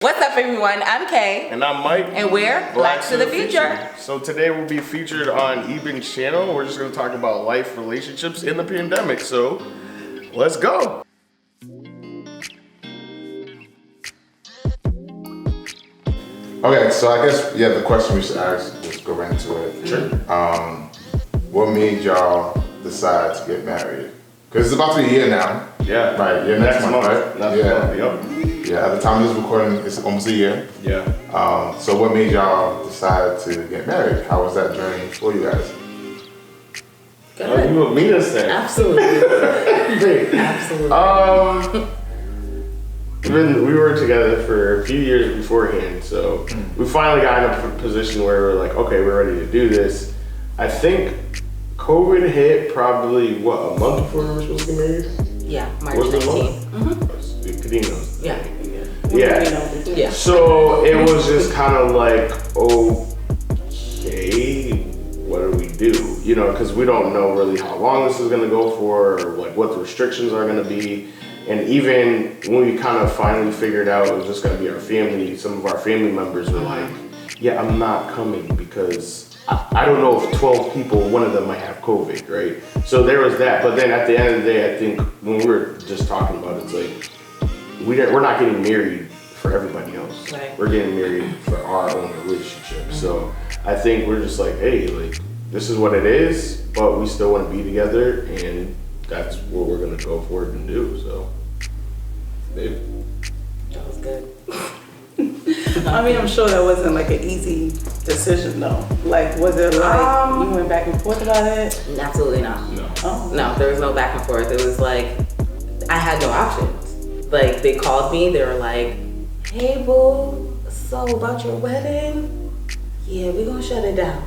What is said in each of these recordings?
What's up, everyone? I'm Kay. And I'm Mike. And we're Blacks to the Future. So today we'll be featured on Eben's channel. We're just going to talk about life relationships in the pandemic. So let's go. Okay, so I guess, the question we should ask, let's go right into it. Sure. What made y'all decide to get married? Because it's about to be a year now. Yeah. Right, next month, right? Next month, yep. Yeah, at the time of this recording, it's almost a year. Yeah. So what made y'all decide to get married? How was that journey for you guys? Good. You want me to say? Absolutely. Absolutely. We were together for a few years beforehand, so we finally got in a position where we're like, okay, we're ready to do this. I think COVID hit probably, a month before we were supposed to get married? Yeah, March Was it 19th. Cadinos. Yeah. Yeah. So it was just kind of like, okay, what do we do? You know, because we don't know really how long this is gonna go for, or like what the restrictions are gonna be. And even when we kind of finally figured out it was just gonna be our family, some of our family members were like, yeah, I'm not coming because I don't know if 12 people, one of them might have COVID, right? So there was that. But then at the end of the day, I think when we were just talking about it, it's like, we're not getting married for everybody else. Right. We're getting married for our own relationship. So I think we're just like, hey, like, this is what it is, but we still want to be together, and that's what we're gonna go forward and do. So, babe. That was good. I mean, I'm sure that wasn't like an easy decision though. Like, was it like you went back and forth about it? Absolutely not. No. Oh. No, there was no back and forth. It was like, I had no options. Like, they called me, they were like, hey boo, so about your wedding? Yeah, we're gonna shut it down.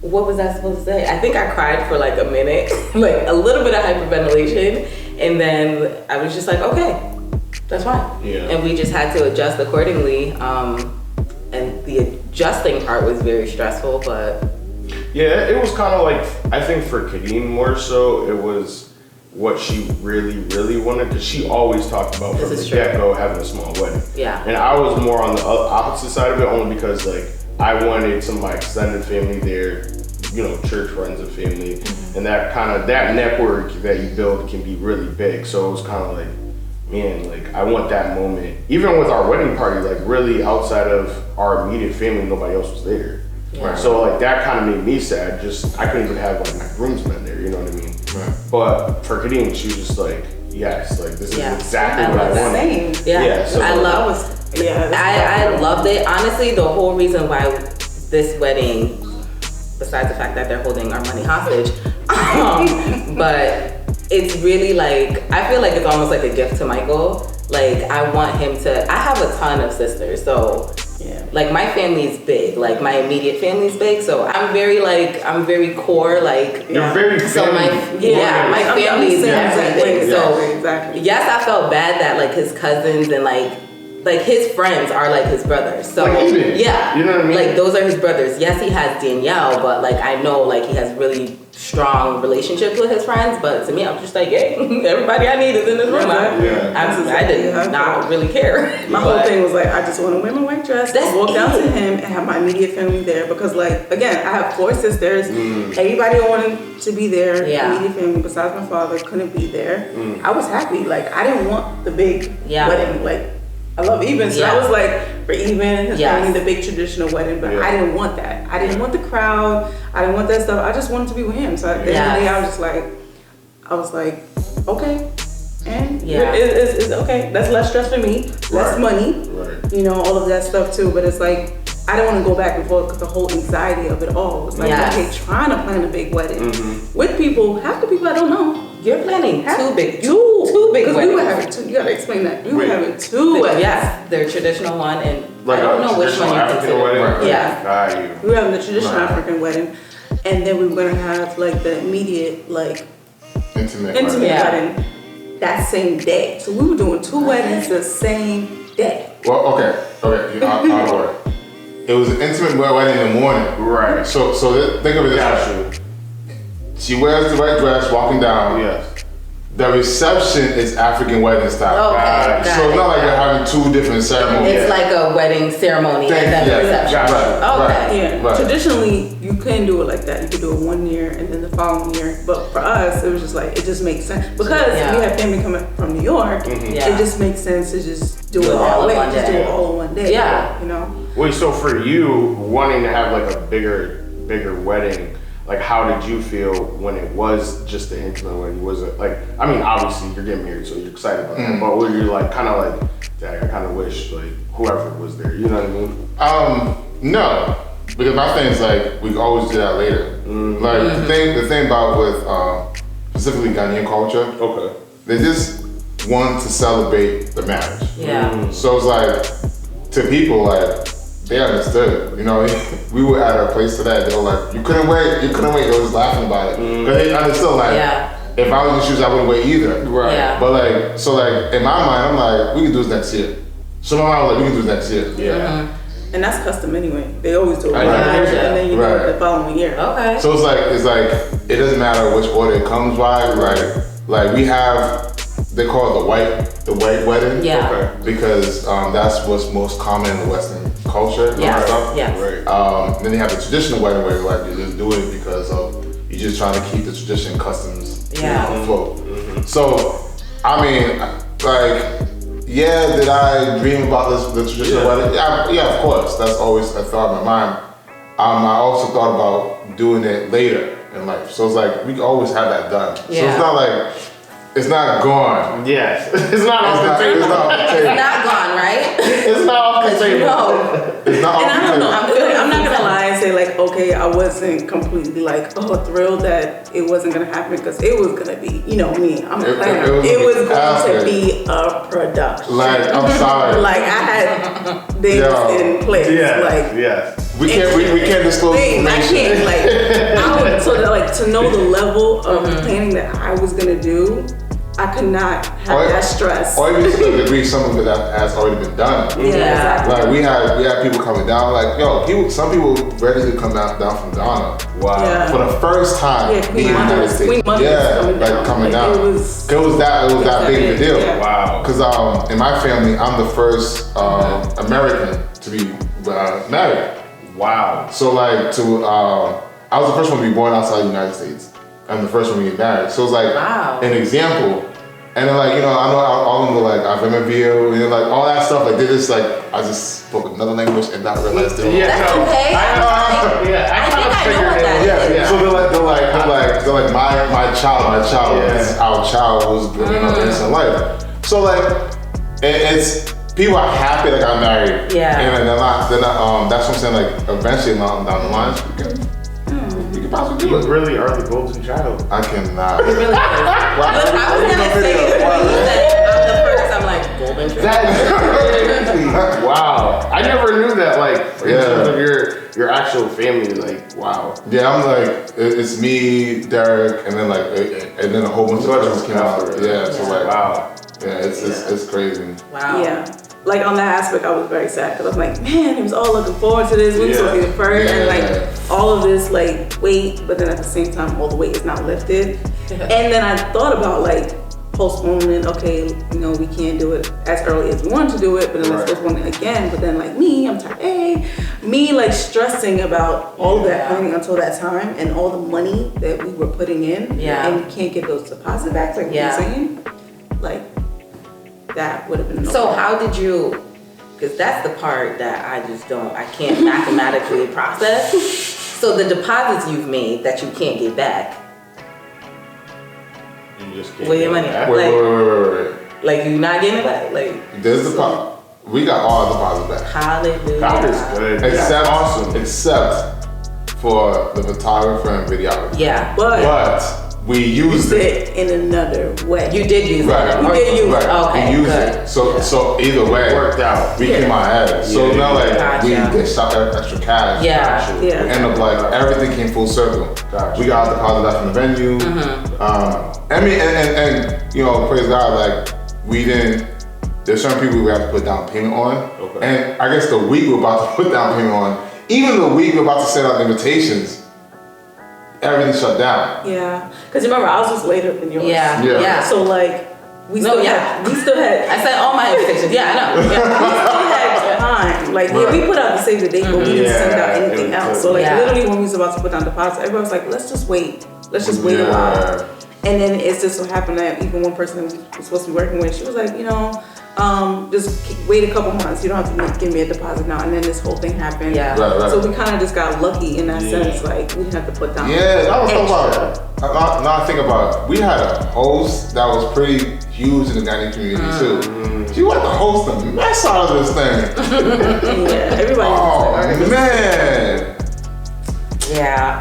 What was I supposed to say? I think I cried for like a minute, like a little bit of hyperventilation, and then I was just like, okay, that's fine. Yeah. And we just had to adjust accordingly. And the adjusting part was very stressful, but Yeah, it was kind of like, I think for Kadeem more so, it was what she really, really wanted, because she always talked about from the get-go having a small wedding. Yeah. And I was more on the opposite side of it, only because like I wanted some of my extended family there, you know, church friends and family, and that network that you build can be really big. So it was kind of like, man, like I want that moment. Even with our wedding party, like really outside of our immediate family, nobody else was there. Yeah. Right. So like that kind of made me sad. Just I couldn't even have like my groomsmen there. You know what I mean? Right. But for Kadeem, she was just like, yes, like this is exactly what I wanted. Same. yeah, So I love. I loved it. Honestly, the whole reason why this wedding, besides the fact that they're holding our money hostage, but it's really like, I feel like it's almost like a gift to Michael. Like, I want him to, I have a ton of sisters, so like my family's big, like my immediate family's big, so I'm very core, like, You're very so my family is everything. So exactly. yes, I felt bad that like his cousins and like his friends are like his brothers. So Like even, yeah, you know what I mean? like those are his brothers. Yes, he has Danielle, but like I know like he has really strong relationships with his friends. But to me, I'm just like, hey, everybody I need is in this room. I did not really care. My whole thing was like, I just want to wear my white dress, walk down to him, and have my immediate family there. Because like, again, I have 4 sisters. Everybody wanted to be there. Yeah. Immediate family, besides my father, couldn't be there. I was happy. Like, I didn't want the big wedding. Like, I love Eben, so that was like for Eben, his family, the big traditional wedding, but I didn't want that. I didn't want the crowd. I didn't want that stuff. I just wanted to be with him. So at the end of the day, I was like, okay, and it's okay. That's less stress for me, less money, you know, all of that stuff too. But it's like, I don't want to go back and forth because the whole anxiety of it all was like, okay, trying to plan a big wedding with people, half the people I don't know. You're planning two big weddings. Because we were having two. You gotta explain that. We were having 2 weddings. Yes, their traditional one, and Like I don't know which one you consider. Wedding? Yeah. We were having the traditional African wedding, and then we were gonna have like the immediate like Intimate wedding that same day. So we were doing 2 weddings the same day. Well, okay, out of order. It was an intimate wedding in the morning. Right. So think of it this way. She wears the white dress walking down. Yes. The reception is African wedding style. Okay, so it's not like you're having two different ceremonies. It's like a wedding ceremony and then the reception. Yeah. Right. Traditionally, you couldn't do it like that. You could do it 1 year and then the following year. But for us, it was just like, it just makes sense. Because we have family coming from New York, it just makes sense to just do it all in one day. Just do it all in one day. Yeah. You know? Wait, so for you, wanting to have like a bigger wedding, like how did you feel when it was just an intimate wedding? Was it like, I mean, obviously you're getting married, so you're excited about that, but were you like, kind of like, dang, I kind of wish like whoever was there, you know what I mean? No, because my thing is like, we always do that later. Like the thing about with specifically Ghanaian culture, they just want to celebrate the marriage. Yeah. So it's like, to people like, they understood, you know. We were at a place today. They were like, "You couldn't wait. They were just laughing about it because they understood. Like, if I was in the shoes, I wouldn't wait either. Right. Yeah. But like, so like in my mind, I'm like, we can do this next year. So my mind was like, we can do this next year. Yeah. And that's custom anyway. They always do it. Right. And then you do it the following year. Okay. So it's like it doesn't matter which order it comes by. Like we have. They call it the white wedding. Yeah. Because that's what's most common in the Western culture. Yeah. Stuff. Yeah. Right. Then they have the traditional wedding where like you just do it because of you're just trying to keep the tradition customs afloat. So I mean, like, did I dream about the traditional wedding? Yeah, of course. That's always a thought in my mind. I also thought about doing it later in life. So it's like we always have that done. So it's not like. It's not gone. Yes. It's not off the table. It's not off the table. It's not gone, right? It's not off the table. No. It's not off the table. And I don't know. I'm not gonna lie and say like, okay, I wasn't completely like, thrilled that it wasn't gonna happen because it was gonna be, you know me. I'm a planner. It was going to be a production. Like, I'm sorry. Like I had things in place. We can't disclose information. I can't to know the level of planning that I was gonna do. I could not have that stress. Or even to the degree some of it has already been done. Yeah. Like we had people coming down, like some people ready to come down from Ghana. Wow. Yeah. For the first time in the United States. Queen Mother coming down. It was that big of a deal. Yeah. Wow. Because in my family, I'm the first American to be married. Wow. So like I was the first one to be born outside the United States. I'm the first one to get married. So it's like an example. And then like, I know all of them were like, I've been and like all that stuff. Like they just like, I just spoke another language and not realized it. That's okay. I think I know what that is. So they're like my child is our child who's innocent life. So like, it's, people are happy that got married. Yeah. And they're not, that's what I'm saying, like eventually down the line, we can possibly do it. You really are the golden child. I cannot. It really is. I was gonna say it. You said I'm the first. I'm like golden child. That's crazy. Wow. I never knew that. Like in terms of your actual family. Like wow. Yeah, I'm like it's me, Derek, and then a whole bunch of others came out. Yeah. So like wow. Yeah, it's crazy. Wow. Yeah. Like on that aspect, I was very sad because I was like, man, he was all looking forward to this. We were supposed to be the first, and like all of this like weight, but then at the same time, all the weight is not lifted. And then I thought about like postponing. Okay, we can't do it as early as we wanted to do it, but then let's postpone it again. But then like me, I'm type A. Me like stressing about all of that planning until that time and all the money that we were putting in. Yeah. And we can't get those deposit backs like you're saying. Like. That would have been So how did you, because that's the part that I can't mathematically process. So the deposits you've made that you can't get back. You just can't where your money? Wait. Like you're not getting it back? Like there's deposit. We got all the deposits back. Hallelujah. God is good. Except awesome. Except for the photographer and videographer. Yeah. But we used it in another way. You did use it. We did use it. Okay. We used it. So either way, it worked out. We came out ahead. So it's not like we Gotcha. get shot extra cash. Yeah. We end up like everything came full circle. Gotcha. We got a deposit back from the venue. I mean, and praise God, like we didn't. There's certain people we have to put down payment on, and I guess the week we're about to put down payment on, even the week we're about to send out invitations. everything shut down. Yeah, because remember I was just later than yours. Yeah. So like we still had. I said all my invitations. Yeah, I know. Yeah. We still had time. Like we put out the save the date, but we didn't send out anything else. So like literally when we was about to put down deposits, everybody was like, let's just wait. Let's just wait a while. And then it just so happened that even one person that we were supposed to be working with, she was like, just wait a couple months. You don't have to give me a deposit now. And then this whole thing happened. Yeah. Right. So we kind of just got lucky in that sense. Like we didn't have to put down. Yeah, I was talking about it. Now I think about it. We had a host that was pretty huge in the dining community too. She wanted to host the mess out of this thing. Yeah, everybody. Oh man. Yeah.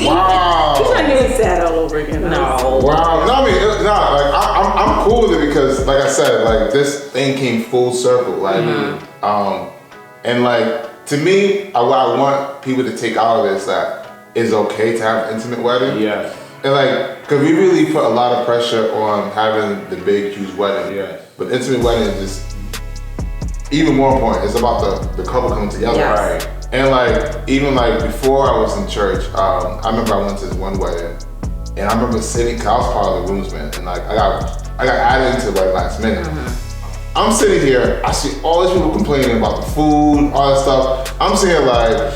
Wow. She's not getting sad all over again. No. Wow. No, I mean, I'm cool with it because, like I said, like this thing came full circle. Like, and like to me, what I want people to take out of this that it's okay to have an intimate wedding. Yeah. And like, cause we really put a lot of pressure on having the big, huge wedding. Yeah. But intimate wedding is just even more important. It's about the couple coming together. Yes. Right. And like, even like before I was in church, I remember I went to this one wedding, and I remember sitting, cause I was part of the groomsmen, and like I got added into the wedding last minute. I'm sitting here, I see all these people complaining about the food, all that stuff. I'm sitting here like,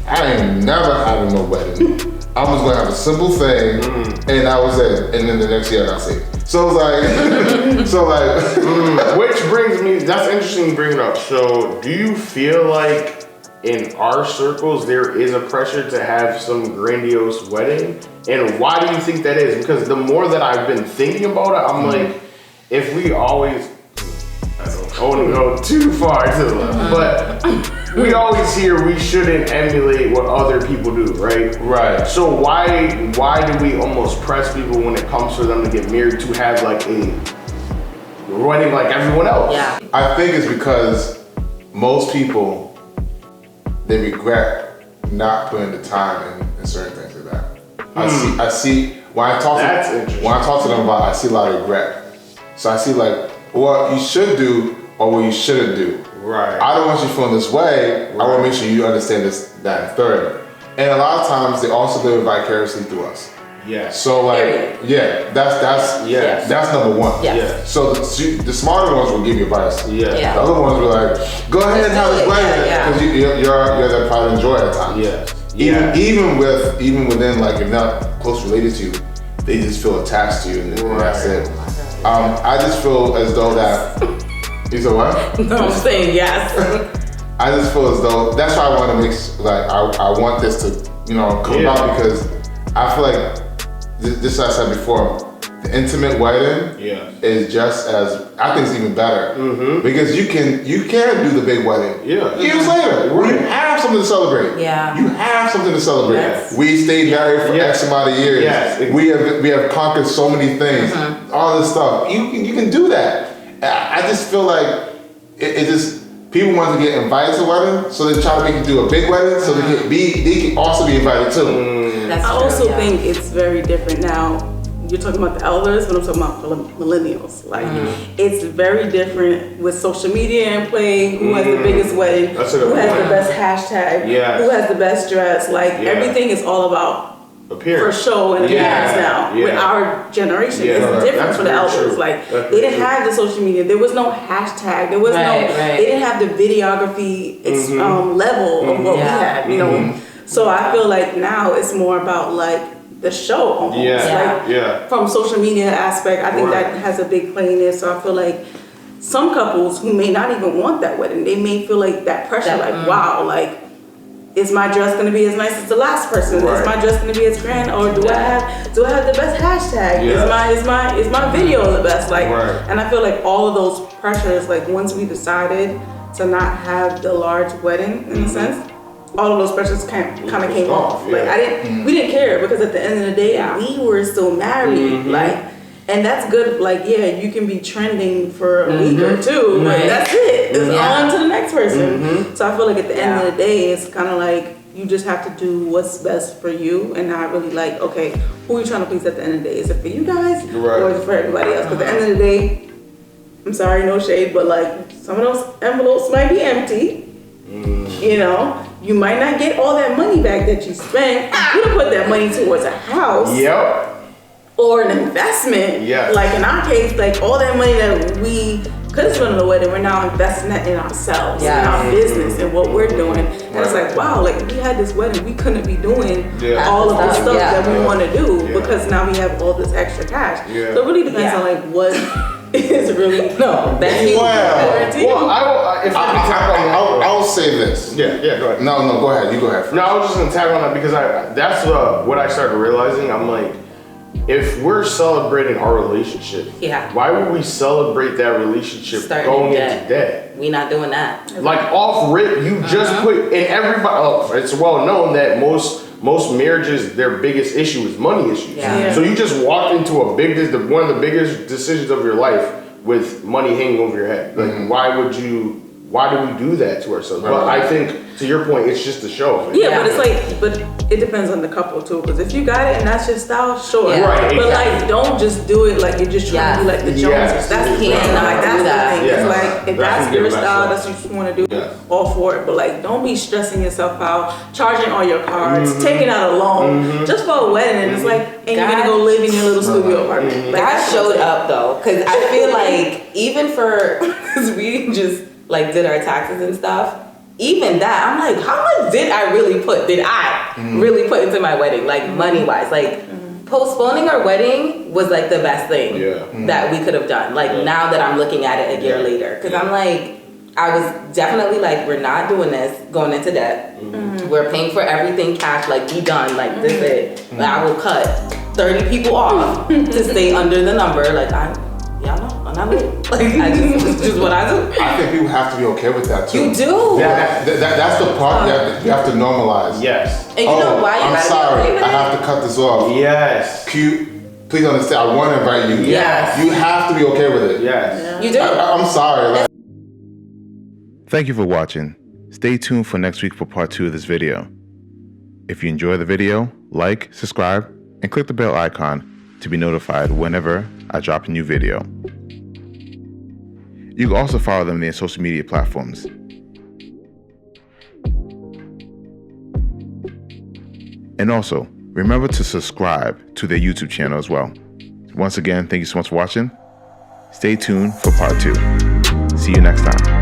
I ain't never having no wedding. I'm just gonna have a simple thing, and that was it. And then the next year I got saved. So it was like, Which brings me, that's interesting you bring it up. So do you feel like in our circles there is a pressure to have some grandiose wedding? And why do you think that is? Because the more that I've been thinking about it, I'm like, if we always, I don't want to go too far to the left, but we always hear we shouldn't emulate what other people do, right? right. So why do we almost press people when it comes for them to get married to have like a wedding like everyone else? Yeah. I think it's because most people, they regret not putting the time in certain things like that. I see when I talk to them about it, I see a lot of regret. So I see like what you should do or what you shouldn't do. Right. I don't want you feeling this way. Right. I want to make sure you understand this, that, and third. And a lot of times they also live vicariously through us. Yeah. So like, that's number one. Yes. Yeah. So the smarter ones will give you advice. Yeah. Yeah. The other ones were like, go ahead and have this wedding because you're there probably enjoy it at times. Yeah. Even within like if not close related to you, they just feel attached to you and that's it. I just feel as though that. You said what? No, I'm saying yes. I just feel as though that's why I want to make I want this to come about because I feel like this I said before. The intimate wedding is just as I think it's even better because you can do the big wedding years later. Right. You have something to celebrate. Yeah, you have something to celebrate. Yes. We stayed married for X amount of years. Yes. We have conquered so many things. All this stuff. You can do that. I just feel like it just people want to get invited to a wedding, so they try to make you do a big wedding so they can also be invited too. I also think it's very different now. You're talking about the elders, but I'm talking about the millennials. Like, it's very different with social media in play. Who has the biggest wedding? Who has the best hashtag? Who has the best dress? Like, everything is all about appearance. For show and appearance now. With our generation, it's different for the elders. Like, they didn't have the social media. There was no hashtag. There was they didn't have the videography level of what we had. You know, so I feel like now it's more about like the show almost. From social media aspect, I think that has a big play in it. So I feel like some couples who may not even want that wedding, they may feel like that pressure, wow, like, is my dress gonna be as nice as the last person? Is my dress gonna be as grand? Or do I have the best hashtag? Is my video the best? Like, and I feel like all of those pressures, like once we decided to not have the large wedding in a sense, all of those pressures kind of came off. Like we didn't care because at the end of the day, we were still married. Like, and that's good. Like, you can be trending for a week or two, but that's it. It's on to the next person. So I feel like at the end of the day, it's kind of like you just have to do what's best for you and not really like, okay, who are you trying to please at the end of the day? Is it for you guys or is it for everybody else? Because at the end of the day, I'm sorry, no shade, but like some of those envelopes might be empty. You know, you might not get all that money back that you spent. You could put that money towards a house. Yep. Or an investment. Yeah. Like in our case, like all that money that we could have spent on the wedding, we're now investing that in ourselves, in our business, and what we're doing. And it's like, wow, like if we had this wedding, we couldn't be doing all of the stuff that we want to do because now we have all this extra cash. So it really depends on like what is really that's I'll say this. Yeah, go ahead. No, go ahead. You go ahead first. No, I was just gonna tag on that because that's what I started realizing. I'm like, if we're celebrating our relationship, why would we celebrate that relationship going into debt? We not doing that. Like off rip, you just put in everybody. It's well known that most marriages, their biggest issue is money issues. So you just walked into one of the biggest decisions of your life with money hanging over your head. Like why do we do that to ourselves? But I think, to your point, it's just a show. But it's like, but it depends on the couple too. Because if you got it and that's your style, sure. Right, but like, don't just do it like you're just trying to be like the Joneses. That's the thing. Like that's the thing. It's like if that's your style, that's what you want to do, all for it. But like, don't be stressing yourself out, charging all your cards, taking out a loan just for a wedding. And it's like, and you're gonna go live in your little studio apartment. Like, God showed up though, because I feel like even because we just like did our taxes and stuff. Even that, I'm like, how much did I really put into my wedding? Like money wise, like postponing our wedding was like the best thing that we could have done. Like now that I'm looking at it a year later, because I'm like, I was definitely like, we're not doing this, going into debt. We're paying for everything cash, like be done, like this is it. I will cut 30 people off to stay under the number. Like I'm not moving. Like it's just what I do. I think people have to be okay with that too. You do. That's the part that you have to normalize. Yes. And you know why? I'm sorry. I have to cut this off. Yes. Please understand. I want to invite you. Yes. You have to be okay with it. Yes. You do. I'm sorry. Thank you for watching. Stay tuned for next week for part 2 of this video. If you enjoy the video, like, subscribe, and click the bell icon to be notified whenever I drop a new video. You can also follow them on their social media platforms. And also, remember to subscribe to their YouTube channel as well. Once again, thank you so much for watching. Stay tuned for part 2. See you next time.